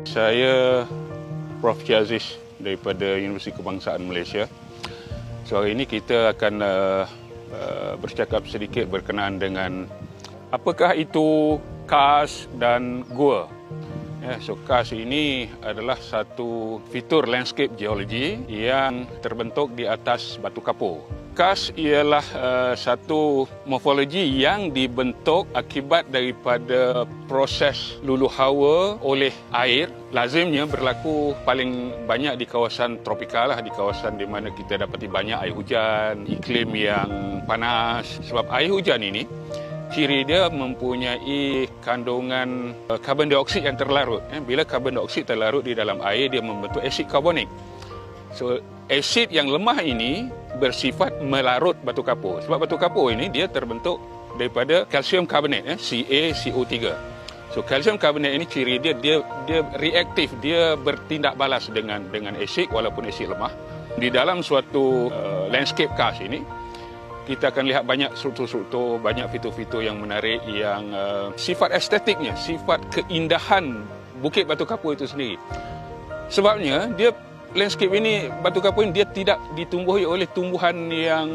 Saya Prof. Aziz daripada Universiti Kebangsaan Malaysia. So hari ini kita akan bercakap sedikit berkenaan dengan apakah itu karst dan gua. So karst ini adalah satu fitur landscape geologi yang terbentuk di atas batu kapur. Karst ialah satu morfologi yang dibentuk akibat daripada proses luluh hawa oleh air. Lazimnya berlaku paling banyak di kawasan tropikal di kawasan di mana kita dapati banyak air hujan, iklim yang panas. Sebab air hujan ini, ciri dia mempunyai kandungan karbon dioksida yang terlarut. Bila karbon dioksida terlarut di dalam air, dia membentuk asid karbonik. So, asid yang lemah ini bersifat melarut batu kapur. Sebab batu kapur ini dia terbentuk daripada kalsium karbonat, CaCO3. So kalsium karbonat ini ciri dia reaktif, dia bertindak balas dengan asid walaupun asid lemah. Di dalam suatu landscape karst ini kita akan lihat banyak struktur-struktur, banyak fitur-fitur yang menarik yang sifat estetiknya, sifat keindahan bukit batu kapur itu sendiri. Sebabnya dia landscape ini, batu kapur ini dia tidak ditumbuhi oleh tumbuhan yang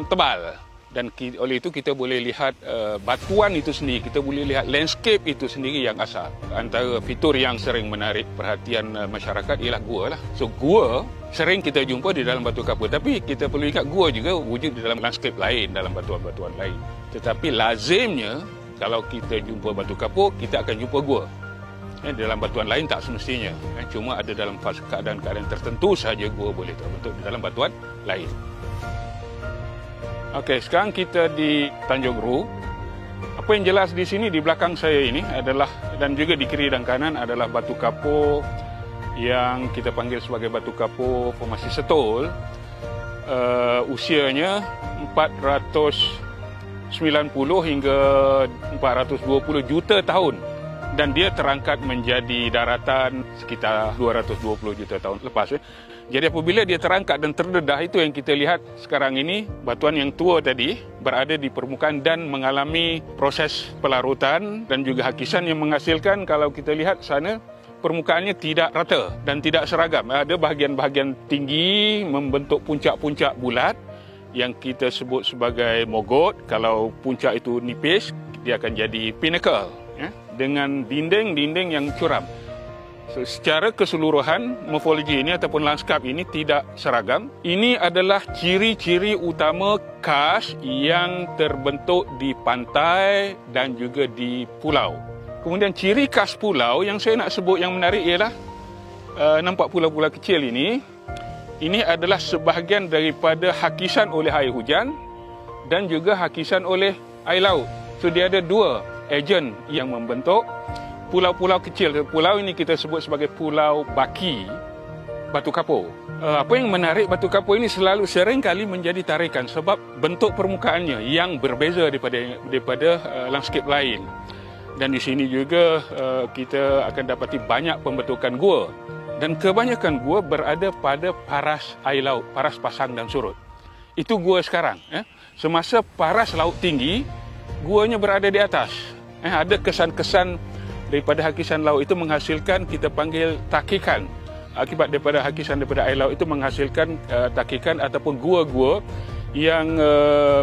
tebal. Dan oleh itu kita boleh lihat batuan itu sendiri, kita boleh lihat landscape itu sendiri yang asal. Antara fitur yang sering menarik perhatian masyarakat ialah gua lah. So gua sering kita jumpa di dalam batu kapur, tapi kita perlu ingat gua juga wujud di dalam landscape lain, dalam batuan-batuan lain. Tetapi lazimnya kalau kita jumpa batu kapur, kita akan jumpa gua. Dalam batuan lain tak semestinya. Cuma ada dalam keadaan-keadaan tertentu sahaja gua boleh terbentuk di dalam batuan lain. Okey, sekarang kita di Tanjung Ru. Apa yang jelas di sini di belakang saya ini adalah, dan juga di kiri dan kanan adalah batu kapur yang kita panggil sebagai batu kapur formasi Setul. Usianya 490 hingga 420 juta tahun. Dan dia terangkat menjadi daratan sekitar 220 juta tahun lepas. Jadi apabila dia terangkat dan terdedah, itu yang kita lihat sekarang ini, batuan yang tua tadi berada di permukaan dan mengalami proses pelarutan dan juga hakisan yang menghasilkan, kalau kita lihat sana, permukaannya tidak rata dan tidak seragam. Ada bahagian-bahagian tinggi membentuk puncak-puncak bulat yang kita sebut sebagai mogot. Kalau puncak itu nipis, dia akan jadi pinnacle, dengan dinding-dinding yang curam. So, secara keseluruhan, morfologi ini ataupun lanskap ini tidak seragam. Ini adalah ciri-ciri utama karst yang terbentuk di pantai dan juga di pulau. Kemudian ciri karst pulau yang saya nak sebut yang menarik ialah, nampak pulau-pulau kecil ini. Ini adalah sebahagian daripada hakisan oleh air hujan dan juga hakisan oleh air laut. So, dia ada dua ejen yang membentuk pulau-pulau kecil. Pulau ini kita sebut sebagai pulau baki batu kapur. Apa yang menarik, batu kapur ini selalu sering kali menjadi tarikan sebab bentuk permukaannya yang berbeza daripada landscape lain. Dan di sini juga kita akan dapati banyak pembentukan gua. Dan kebanyakan gua berada pada paras air laut, paras pasang dan surut. Itu gua sekarang. Semasa paras laut tinggi, guanya berada di atas. Ada kesan-kesan daripada hakisan laut itu menghasilkan, kita panggil takikan. Akibat daripada hakisan daripada air laut itu menghasilkan takikan ataupun gua-gua yang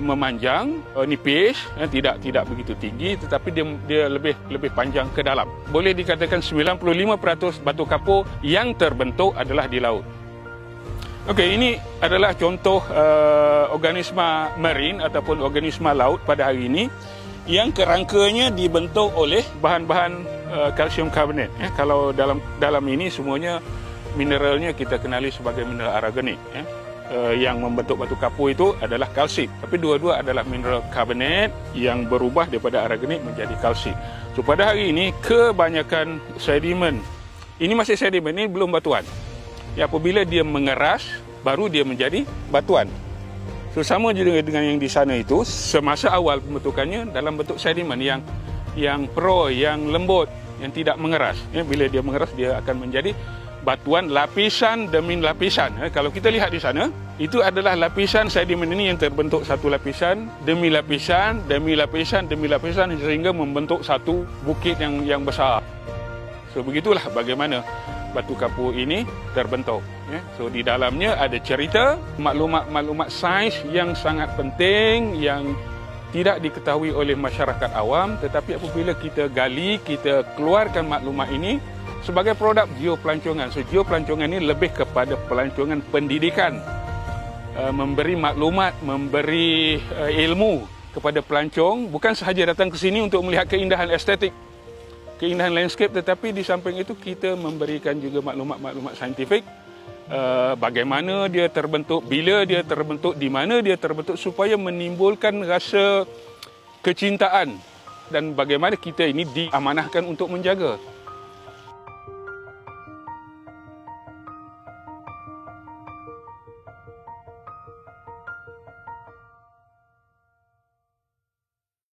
memanjang, nipis, tidak begitu tinggi, tetapi dia lebih panjang ke dalam. Boleh dikatakan 95% batu kapur yang terbentuk adalah di laut. Okey, ini adalah contoh organisma marine ataupun organisma laut pada hari ini yang kerangkanya dibentuk oleh bahan-bahan kalsium karbonat. Kalau dalam ini semuanya mineralnya kita kenali sebagai mineral aragonik. Yang membentuk batu kapur itu adalah kalsit. Tapi dua-dua adalah mineral karbonat yang berubah daripada aragonik menjadi kalsit. So pada hari ini kebanyakan sedimen, ini masih sedimen, ini belum batuan. Apabila dia mengeras, baru dia menjadi batuan. So, sama juga dengan yang di sana itu, semasa awal pembentukannya dalam bentuk sedimen yang pro, yang lembut, yang tidak mengeras. Bila dia mengeras, dia akan menjadi batuan lapisan demi lapisan. Kalau kita lihat di sana, itu adalah lapisan sedimen ini yang terbentuk satu lapisan demi lapisan demi lapisan demi lapisan sehingga membentuk satu bukit yang besar. So begitulah bagaimana batu kapur ini terbentuk. So di dalamnya ada cerita, maklumat-maklumat sains yang sangat penting yang tidak diketahui oleh masyarakat awam, tetapi apabila kita gali, kita keluarkan maklumat ini sebagai produk geopelancongan. So geopelancongan ini lebih kepada pelancongan pendidikan, memberi maklumat, memberi ilmu kepada pelancong, bukan sahaja datang ke sini untuk melihat keindahan estetik, keindahan landscape, tetapi di samping itu kita memberikan juga maklumat-maklumat saintifik, bagaimana dia terbentuk, bila dia terbentuk, di mana dia terbentuk, supaya menimbulkan rasa kecintaan dan bagaimana kita ini diamanahkan untuk menjaga.